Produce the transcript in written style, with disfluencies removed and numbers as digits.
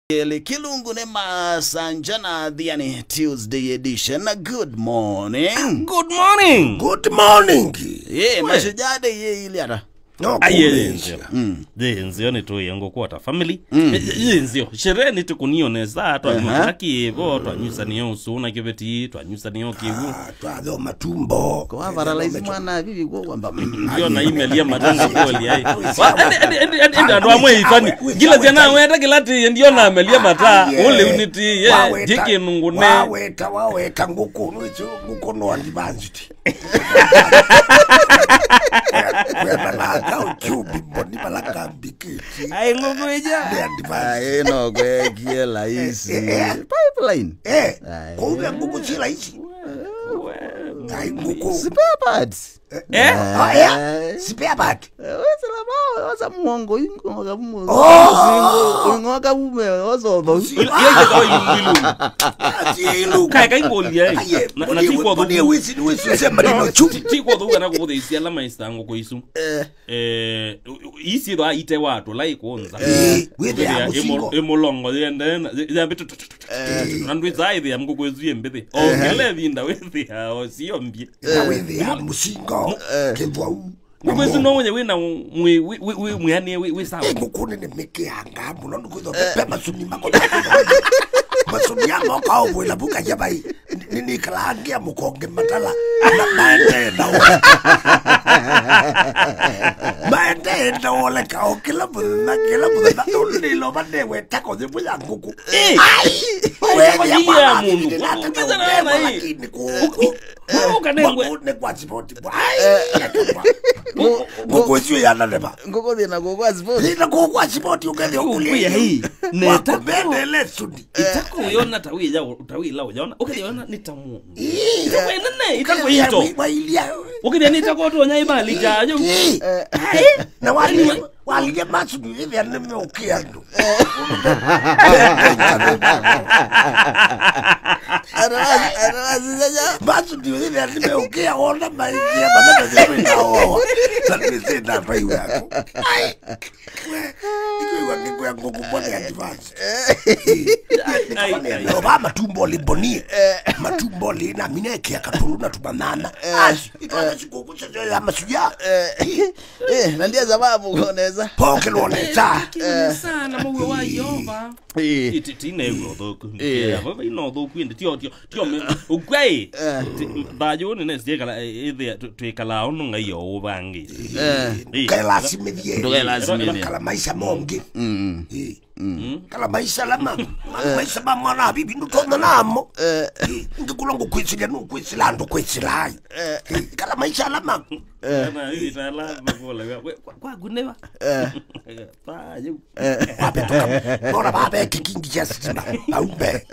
Kilungu ne Masanjana Diani Tuesday edition. Good morning. Good morning. Good morning. Yeah, mashujade ye iliara. No, Nzio ni tu yango kwa family. Nzio sherehe ni tukunioneza haki bo twanyusa niyo usuna kibeti twanyusa niyo kivu. Twado matumbo. Kwa varalize mwana bibi kwa kwamba ndio na email ya matango kwa liai. Ende ndo amwe ifani. Gila jana weta gilati ndio na email ya mata ole unity ye jike nungune. Wawe tanguko nguko no andibanziti. Ai ngogoja. Ai no kwe kiela isi. Pipeline. Kwa nguko chila isi. Ai nguko. Spare parts. Spare part. What's about? What's a mongo? Ingo kabume. What's all those? Kai ngolia. Na tiko do. Ni wisi sema nino chu. Tiko do kana ko isi ala maisango ko isu. Isi do ite watu lai kuonza. Wewe amusingo. Emolongo yenda ya bitu. Nandu zaidi ya mgugo ezu yembede. Ngele vinda wethi hao sio mbie. Wewe amusingo. Kebwa Kwezu no wenye wina mwihanie wisawa. Ngukune ne meke hanga muno ndukuzo pepa suni mako. Masuni ya moka obo la buka jabai. Nini kalangia mukonge matala. Maende na wole kao kila buda nuli lo bande we tako de buya nguku. Wewe ya mundu. Ne kwa sport. Nguku sio yana leba. Nguko dina kwa sport. Dina kwa sport ugende ukulia hii. Neta bende le sudi. Itako yona tawi la ujaona. Ukiliona nitamu. Nene itako hito. Ukilia nitako to nyai bali jajo. Na wali masu hivi aneme ukiando. Masu hivi aneme ukiaona maikia badala zewe nao. Sasa ndio pai wako. Iko nguku mbona ya advance. Oba matumbo libonie. Matumbo lina mineke akatuluna tubanana. Ito sikukucha ya masuja. Na ndia sababu koneza. Poke loneza. Sana mwe wa yova. Tine ngodo. Baba ino do kwinde tio ukwai. Bajo ne nsie kala ide twekala ono ngayo obangi. Kala simedie. Kala simedie. Kala maisha mongi. Kala maisha lama. Maisha ba mwana bibi ndutona namo. Ndikulongo kwisilia no kwisilando kwisilai. Kala maisha lama. Na hii tala mabola kwa gunewa. Bora babe kikingi just. Aumbe.